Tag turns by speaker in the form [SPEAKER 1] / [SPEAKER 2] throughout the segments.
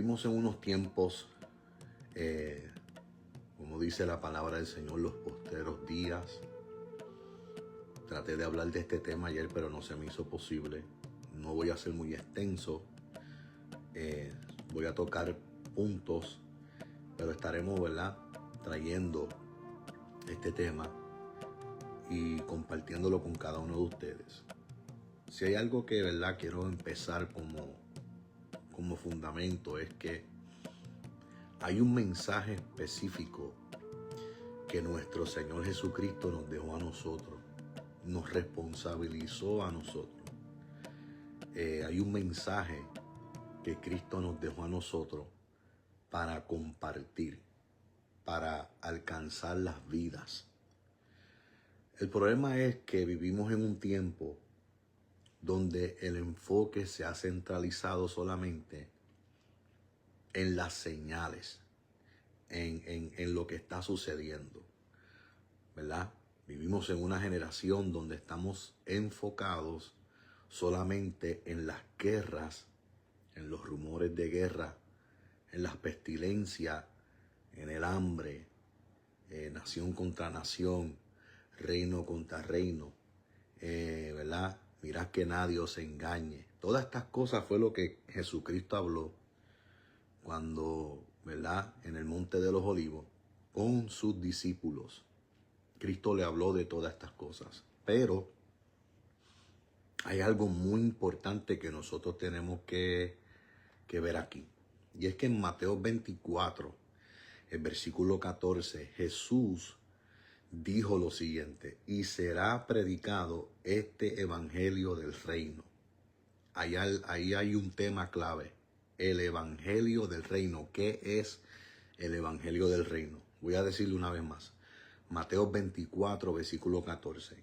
[SPEAKER 1] Vivimos en unos tiempos, como dice la palabra del Señor, los postreros días. Traté de hablar de este tema ayer, pero no se me hizo posible. No voy a ser muy extenso. Voy a tocar puntos, pero estaremos, ¿verdad?, trayendo este tema y compartiéndolo con cada uno de ustedes. Si hay algo que, ¿verdad?, quiero empezar como fundamento, es que hay un mensaje específico que nuestro Señor Jesucristo nos dejó a nosotros, nos responsabilizó a nosotros. Hay un mensaje que Cristo nos dejó a nosotros para compartir, para alcanzar las vidas. El problema es que vivimos en un tiempo donde el enfoque se ha centralizado solamente en las señales, en lo que está sucediendo, ¿verdad? Vivimos en una generación donde estamos enfocados solamente en las guerras, en los rumores de guerra, en las pestilencias, en el hambre, nación contra nación, reino contra reino, ¿verdad? Mirad que nadie os engañe. Todas estas cosas fue lo que Jesucristo habló cuando, ¿verdad?, en el Monte de los Olivos, con sus discípulos. Cristo le habló de todas estas cosas. Pero hay algo muy importante que nosotros tenemos que ver aquí. Y es que en Mateo 24, el versículo 14, Jesús dijo lo siguiente: y será predicado este evangelio del reino. Ahí hay un tema clave: el evangelio del reino. ¿Qué es el evangelio del reino? Voy a decirle una vez más. Mateo 24, versículo 14.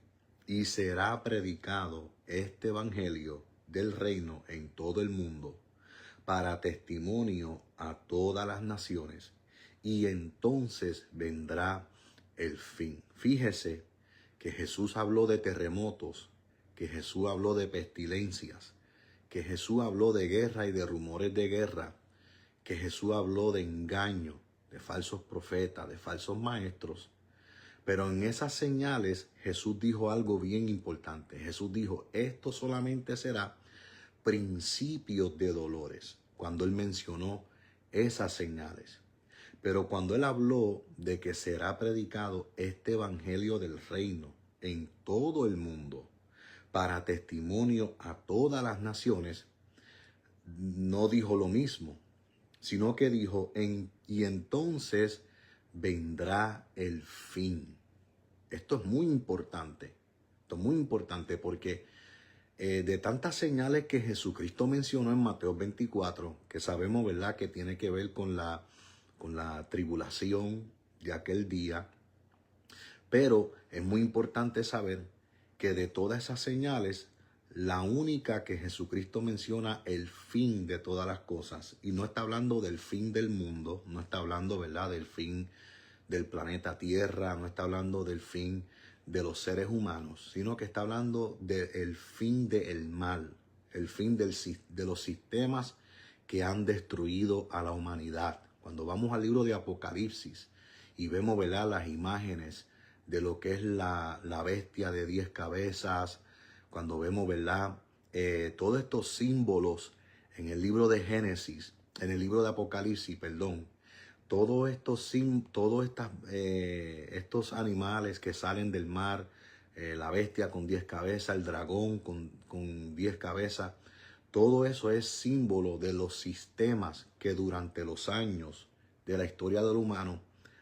[SPEAKER 1] Y será predicado este evangelio del reino en todo el mundo, para testimonio a todas las naciones, y entonces vendrá el fin. Fíjese que Jesús habló de terremotos, que Jesús habló de pestilencias, que Jesús habló de guerra y de rumores de guerra, que Jesús habló de engaño, de falsos profetas, de falsos maestros. Pero en esas señales Jesús dijo algo bien importante. Jesús dijo: esto solamente será principios de dolores, cuando él mencionó esas señales. Pero cuando él habló de que será predicado este evangelio del reino en todo el mundo, para testimonio a todas las naciones, no dijo lo mismo, sino que dijo: y entonces vendrá el fin. Esto es muy importante. Esto es muy importante porque de tantas señales que Jesucristo mencionó en Mateo 24, que sabemos, ¿verdad?, que tiene que ver con la tribulación de aquel día. Pero es muy importante saber que de todas esas señales, la única que Jesucristo menciona, el fin de todas las cosas, y no está hablando del fin del mundo, no está hablando, ¿verdad?, del fin del planeta Tierra, no está hablando del fin de los seres humanos, sino que está hablando del fin del mal, el fin de los sistemas que han destruido a la humanidad. Cuando vamos al libro de Apocalipsis y vemos, ¿verdad?, las imágenes de lo que es la bestia de 10 cabezas, cuando vemos, ¿verdad?, todos estos símbolos en el libro de Génesis, en el libro de Apocalipsis, perdón, todos estos animales que salen del mar, la bestia con 10 cabezas, el dragón con 10 cabezas, todo eso es símbolo de los sistemas que durante los años de la historia del humano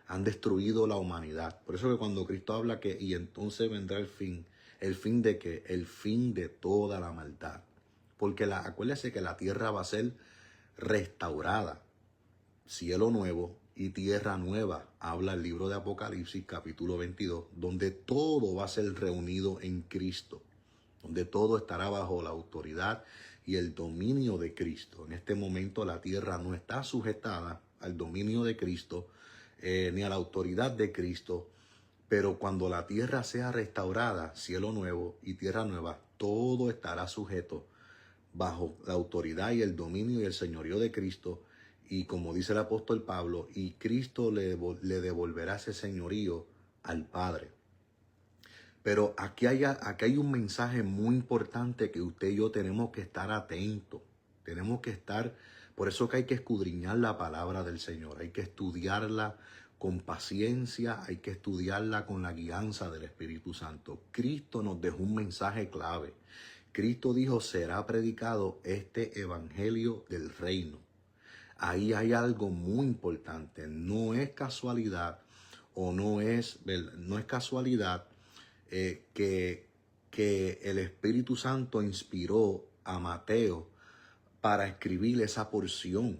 [SPEAKER 1] han destruido la humanidad. Por eso que cuando Cristo habla que y entonces vendrá el fin de que el fin de toda la maldad. Porque acuérdese que la tierra va a ser restaurada. Cielo nuevo y tierra nueva, habla el libro de Apocalipsis capítulo 22, donde todo va a ser reunido en Cristo, donde todo estará bajo la autoridad y el dominio de Cristo. En este momento la tierra no está sujetada al dominio de Cristo, ni a la autoridad de Cristo, pero cuando la tierra sea restaurada, cielo nuevo y tierra nueva, todo estará sujeto bajo la autoridad y el dominio y el señorío de Cristo. Y como dice el apóstol Pablo, y Cristo le devolverá ese señorío al Padre. Pero aquí hay un mensaje muy importante que usted y yo tenemos que estar atentos. Tenemos que estar, por eso que hay que escudriñar la palabra del Señor. Hay que estudiarla con paciencia, hay que estudiarla con la guianza del Espíritu Santo. Cristo nos dejó un mensaje clave. Cristo dijo, será predicado este evangelio del reino. Ahí hay algo muy importante. No es casualidad o no es casualidad que el Espíritu Santo inspiró a Mateo para escribir esa porción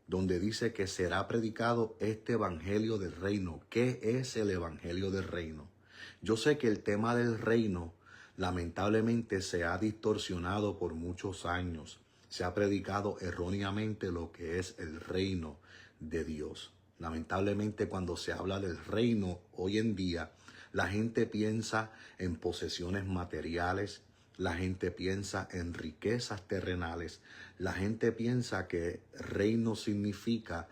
[SPEAKER 1] donde dice que será predicado este evangelio del reino. ¿Qué es el evangelio del reino? Yo sé que el tema del reino lamentablemente se ha distorsionado por muchos años. Se ha predicado erróneamente lo que es el reino de Dios. Lamentablemente, cuando se habla del reino hoy en día, la gente piensa en posesiones materiales, la gente piensa en riquezas terrenales, la gente piensa que reino significa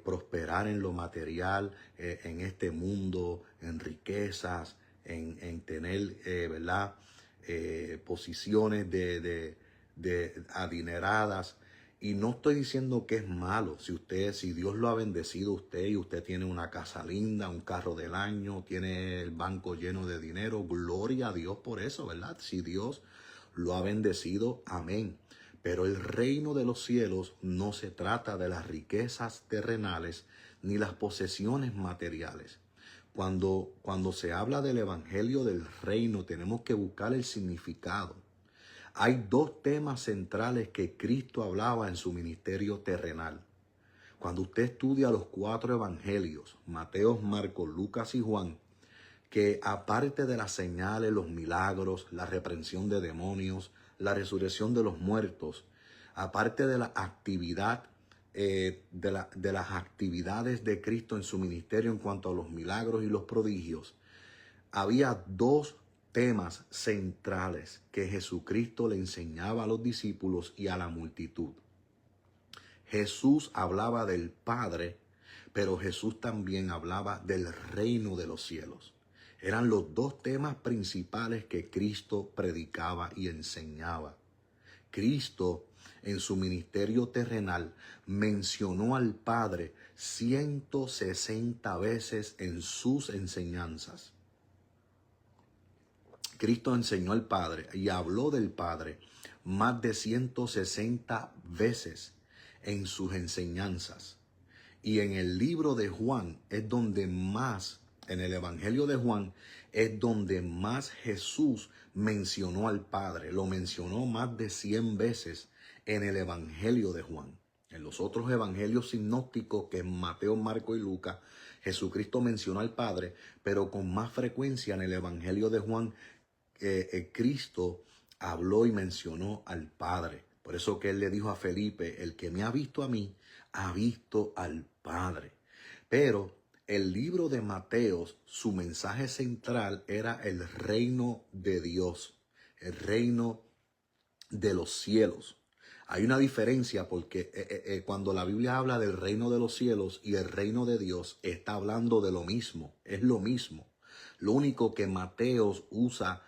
[SPEAKER 1] prosperar en lo material, en este mundo, en riquezas, en tener, ¿verdad? Posiciones de adineradas. Y no estoy diciendo que es malo. Si Dios lo ha bendecido a usted y usted tiene una casa linda, un carro del año, tiene el banco lleno de dinero, gloria a Dios por eso, ¿verdad? Si Dios lo ha bendecido, amén. Pero el reino de los cielos no se trata de las riquezas terrenales ni las posesiones materiales. Cuando se habla del evangelio del reino, tenemos que buscar el significado. Hay dos temas centrales que Cristo hablaba en su ministerio terrenal. Cuando usted estudia los 4 evangelios, Mateo, Marcos, Lucas y Juan, que aparte de las señales, los milagros, la reprensión de demonios, la resurrección de los muertos, aparte de la actividad, de las actividades de Cristo en su ministerio en cuanto a los milagros y los prodigios, había dos temas centrales que Jesucristo le enseñaba a los discípulos y a la multitud. Jesús hablaba del Padre, pero Jesús también hablaba del reino de los cielos. Eran los dos temas principales que Cristo predicaba y enseñaba. Cristo, en su ministerio terrenal, mencionó al Padre 160 veces en sus enseñanzas. Cristo enseñó al Padre y habló del Padre más de 160 veces en sus enseñanzas. Y en el libro de Juan es donde más, en el Evangelio de Juan, es donde más Jesús mencionó al Padre. Lo mencionó más de 100 veces en el Evangelio de Juan. En los otros evangelios sinópticos, que en Mateo, Marcos y Lucas, Jesucristo mencionó al Padre, pero con más frecuencia en el Evangelio de Juan, Cristo habló y mencionó al Padre. Por eso que él le dijo a Felipe, el que me ha visto a mí, ha visto al Padre. Pero el libro de Mateo, su mensaje central era el reino de Dios, el reino de los cielos. Hay una diferencia porque cuando la Biblia habla del reino de los cielos y el reino de Dios, está hablando de lo mismo, es lo mismo. Lo único que Mateo usa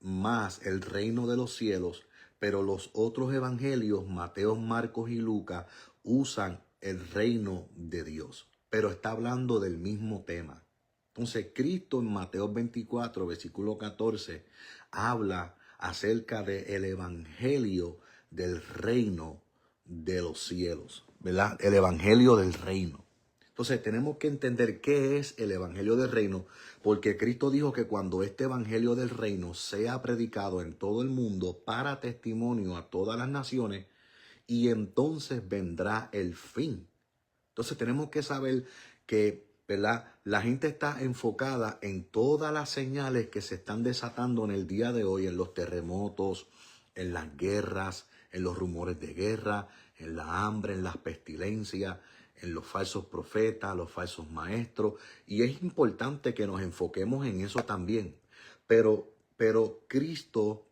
[SPEAKER 1] más el reino de los cielos, pero los otros evangelios, Mateo, Marcos y Lucas, usan el reino de Dios, pero está hablando del mismo tema. Entonces, Cristo en Mateo 24, versículo 14, habla acerca del evangelio del reino de los cielos, ¿verdad? El evangelio del reino. Entonces tenemos que entender qué es el evangelio del reino, porque Cristo dijo que cuando este evangelio del reino sea predicado en todo el mundo para testimonio a todas las naciones, y entonces vendrá el fin. Entonces tenemos que saber que, ¿verdad?, la gente está enfocada en todas las señales que se están desatando en el día de hoy, en los terremotos, en las guerras, en los rumores de guerra, en la hambre, en las pestilencias, en los falsos profetas, los falsos maestros. Y es importante que nos enfoquemos en eso también. Pero Cristo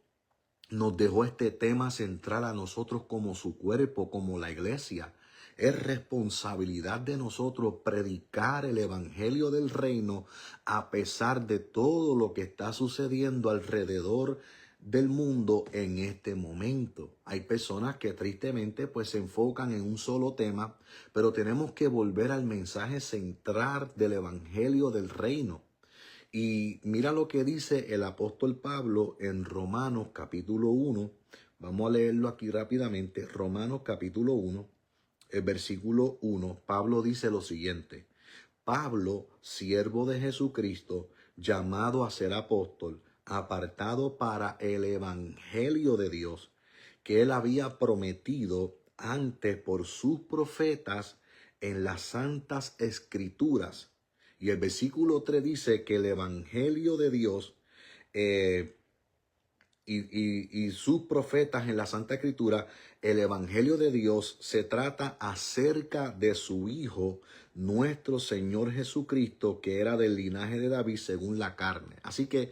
[SPEAKER 1] nos dejó este tema central a nosotros como su cuerpo, como la iglesia. Es responsabilidad de nosotros predicar el evangelio del reino a pesar de todo lo que está sucediendo alrededor del mundo en este momento. Hay personas que tristemente pues se enfocan en un solo tema, pero tenemos que volver al mensaje central del evangelio del reino. Y mira lo que dice el apóstol Pablo en Romanos capítulo 1. Vamos a leerlo aquí rápidamente. Romanos capítulo 1, el versículo 1. Pablo dice lo siguiente: Pablo, siervo de Jesucristo, llamado a ser apóstol, apartado para el evangelio de Dios, que él había prometido antes por sus profetas en las santas escrituras. Y el versículo 3 dice que el evangelio de Dios y sus profetas en la Santa Escritura, el evangelio de Dios se trata acerca de su Hijo, nuestro Señor Jesucristo, que era del linaje de David según la carne. Así que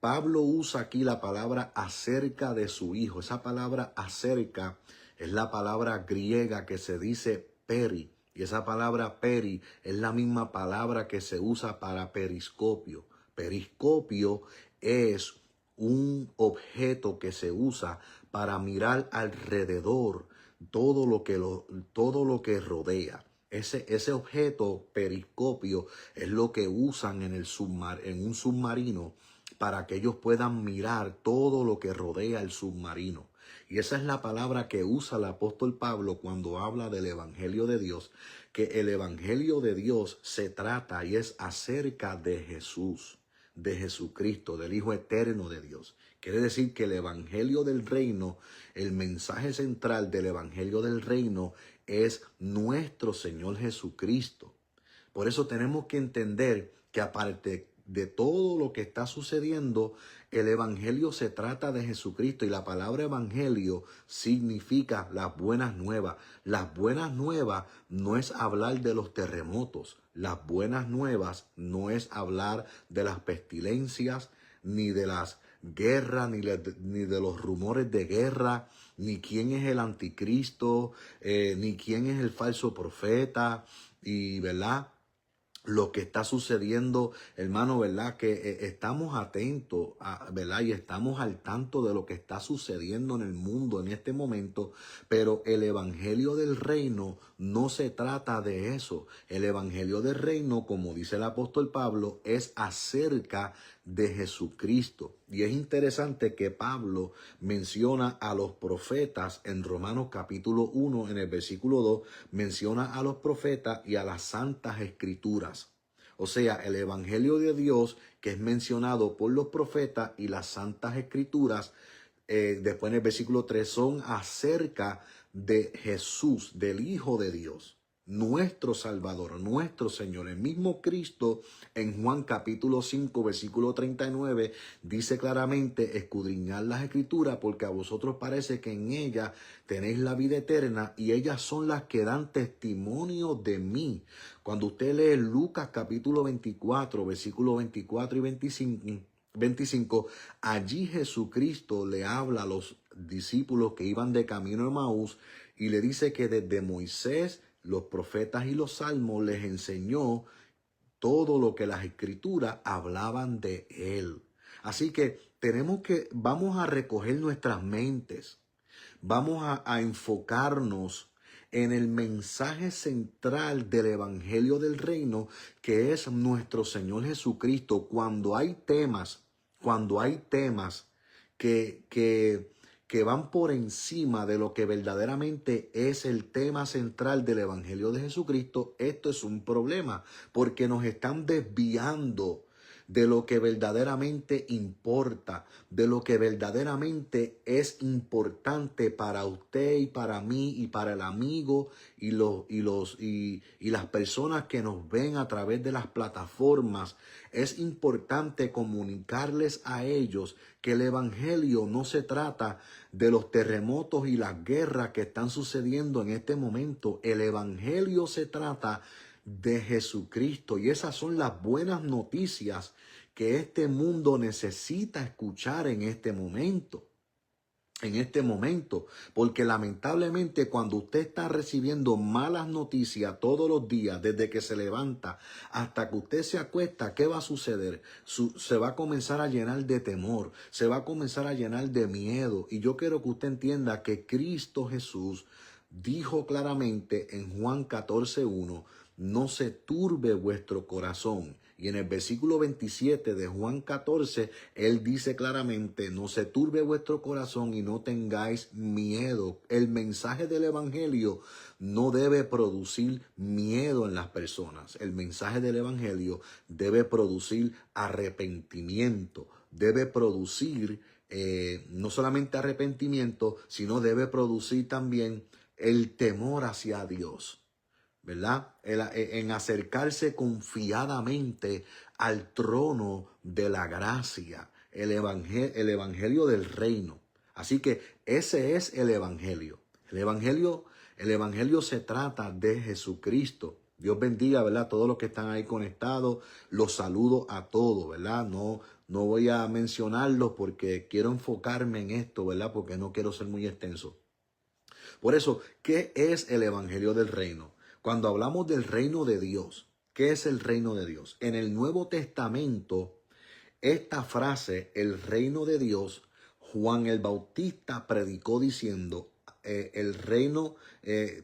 [SPEAKER 1] Pablo usa aquí la palabra acerca de su Hijo. Esa palabra acerca es la palabra griega que se dice peri. Y esa palabra peri es la misma palabra que se usa para periscopio. Periscopio es un objeto que se usa para mirar alrededor todo lo que rodea. Ese objeto periscopio es lo que usan en un submarino para que ellos puedan mirar todo lo que rodea el submarino. Y esa es la palabra que usa el apóstol Pablo cuando habla del evangelio de Dios, que el evangelio de Dios se trata y es acerca de Jesús, de Jesucristo, del Hijo eterno de Dios. Quiere decir que el evangelio del reino, el mensaje central del evangelio del reino es nuestro Señor Jesucristo. Por eso tenemos que entender que aparte de todo lo que está sucediendo, el evangelio se trata de Jesucristo, y la palabra evangelio significa las buenas nuevas. Las buenas nuevas no es hablar de los terremotos. Las buenas nuevas no es hablar de las pestilencias, ni de las guerras, ni de los rumores de guerra, ni quién es el anticristo, ni quién es el falso profeta, y ¿verdad? Lo que está sucediendo, hermano, ¿verdad? Que estamos atentos, ¿verdad? Y estamos al tanto de lo que está sucediendo en el mundo en este momento, pero el evangelio del reino no se trata de eso. El evangelio del reino, como dice el apóstol Pablo, es acerca de Jesucristo. Y es interesante que Pablo menciona a los profetas en Romanos capítulo 1, en el versículo 2, menciona a los profetas y a las santas escrituras. O sea, el evangelio de Dios que es mencionado por los profetas y las santas escrituras, después en el versículo 3, son acerca de Jesús, del Hijo de Dios, nuestro Salvador, nuestro Señor. El mismo Cristo en Juan capítulo 5, versículo 39, dice claramente: escudriñad las escrituras, porque a vosotros parece que en ellas tenéis la vida eterna, y ellas son las que dan testimonio de mí. Cuando usted lee Lucas capítulo 24, versículo 24 y 25, allí Jesucristo le habla a los discípulos que iban de camino a Emaús y le dice que desde Moisés, los profetas y los salmos les enseñó todo lo que las escrituras hablaban de él. Así que vamos a recoger nuestras mentes, vamos a enfocarnos en el mensaje central del evangelio del reino, que es nuestro Señor Jesucristo. Cuando hay temas que van por encima de lo que verdaderamente es el tema central del evangelio de Jesucristo, esto es un problema, porque nos están desviando de lo que verdaderamente importa, de lo que verdaderamente es importante para usted y para mí y para el amigo y las personas que nos ven a través de las plataformas. Es importante comunicarles a ellos que el evangelio no se trata de los terremotos y las guerras que están sucediendo en este momento. El evangelio se trata de Jesucristo, y esas son las buenas noticias que este mundo necesita escuchar en este momento. en este momento, porque lamentablemente cuando usted está recibiendo malas noticias todos los días, desde que se levanta hasta que usted se acuesta, ¿qué va a suceder? Se va a comenzar a llenar de temor, se va a comenzar a llenar de miedo. Y yo quiero que usted entienda que Cristo Jesús dijo claramente en Juan 14:1, no se turbe vuestro corazón. Y en el versículo 27 de Juan 14, él dice claramente, no se turbe vuestro corazón y no tengáis miedo. El mensaje del evangelio no debe producir miedo en las personas. El mensaje del evangelio debe producir arrepentimiento, debe producir no solamente arrepentimiento, sino debe producir también el temor hacia Dios, ¿verdad? En acercarse confiadamente al trono de la gracia, el evangelio del reino. Así que ese es el evangelio. El evangelio se trata de Jesucristo. Dios bendiga, ¿verdad? Todos los que están ahí conectados, los saludo a todos, ¿verdad? No voy a mencionarlos porque quiero enfocarme en esto, ¿verdad? Porque no quiero ser muy extenso. Por eso, ¿qué es el evangelio del reino? Cuando hablamos del reino de Dios, ¿qué es el reino de Dios? En el Nuevo Testamento, esta frase, el reino de Dios, Juan el Bautista predicó diciendo,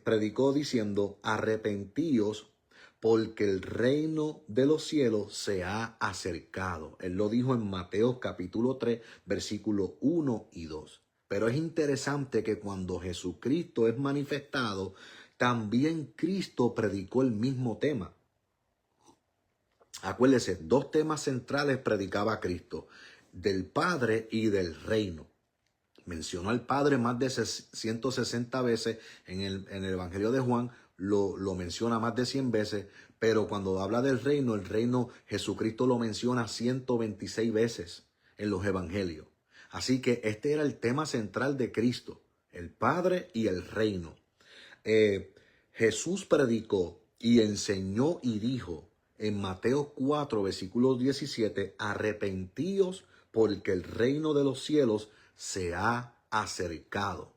[SPEAKER 1] predicó diciendo, arrepentíos porque el reino de los cielos se ha acercado. Él lo dijo en Mateo capítulo 3, versículos 1 y 2. Pero es interesante que cuando Jesucristo es manifestado, también Cristo predicó el mismo tema. Acuérdese, dos temas centrales predicaba Cristo, del Padre y del reino. Mencionó al Padre más de 160 veces en el Evangelio de Juan, lo menciona más de 100 veces, pero cuando habla del reino, el reino Jesucristo lo menciona 126 veces en los Evangelios. Así que este era el tema central de Cristo, el Padre y el reino. Jesús predicó y enseñó y dijo en Mateo 4, versículo 17, arrepentíos porque el reino de los cielos se ha acercado.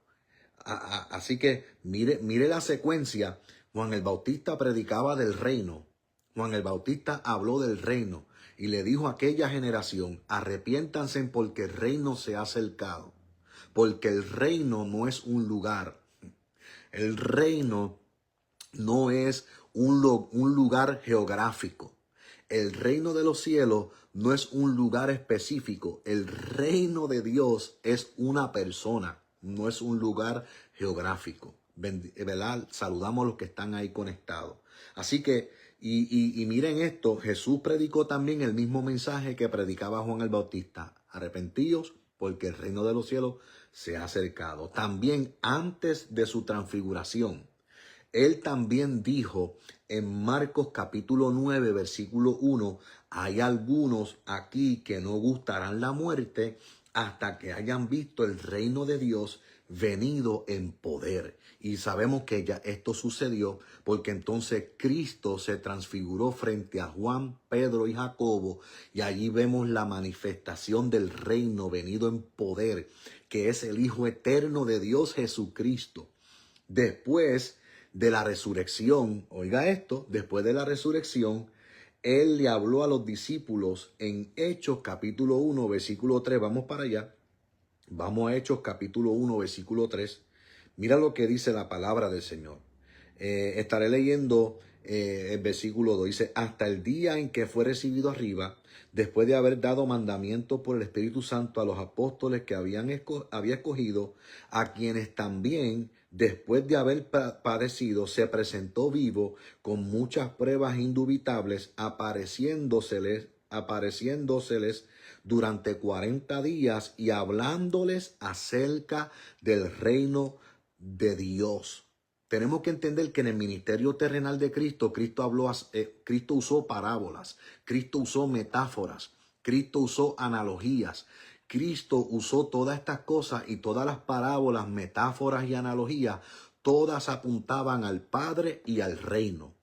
[SPEAKER 1] Así que mire la secuencia. Juan el Bautista predicaba del reino. Juan el Bautista habló del reino y le dijo a aquella generación, arrepiéntanse porque el reino se ha acercado. Porque el reino no es un lugar. El reino no es un lugar geográfico. El reino de los cielos no es un lugar específico. El reino de Dios es una persona, no es un lugar geográfico. ¿Verdad? Saludamos a los que están ahí conectados. Así que, y miren esto, Jesús predicó también el mismo mensaje que predicaba Juan el Bautista. Arrepentíos porque el reino de los cielos se ha acercado. También antes de su transfiguración, él también dijo en Marcos capítulo 9, versículo 1, hay algunos aquí que no gustarán la muerte hasta que hayan visto el reino de Dios venido en poder. Y sabemos que ya esto sucedió porque entonces Cristo se transfiguró frente a Juan, Pedro y Jacobo, y allí vemos la manifestación del reino venido en poder, que es el Hijo eterno de Dios Jesucristo. Después de la resurrección, oiga esto, después de la resurrección, él le habló a los discípulos en Hechos capítulo 1, versículo 3. Vamos para allá. Vamos a Hechos capítulo 1, versículo 3. Mira lo que dice la palabra del Señor. Estaré leyendo el versículo 2. Dice, hasta el día en que fue recibido arriba, después de haber dado mandamiento por el Espíritu Santo a los apóstoles que había escogido, a quienes también, después de haber padecido, se presentó vivo con muchas pruebas indubitables, apareciéndoseles durante 40 días y hablándoles acerca del reino de Dios. Tenemos que entender que en el ministerio terrenal de Cristo, Cristo usó parábolas, Cristo usó metáforas, Cristo usó analogías. Cristo usó todas estas cosas y todas las parábolas, metáforas y analogías, todas apuntaban al Padre y al reino.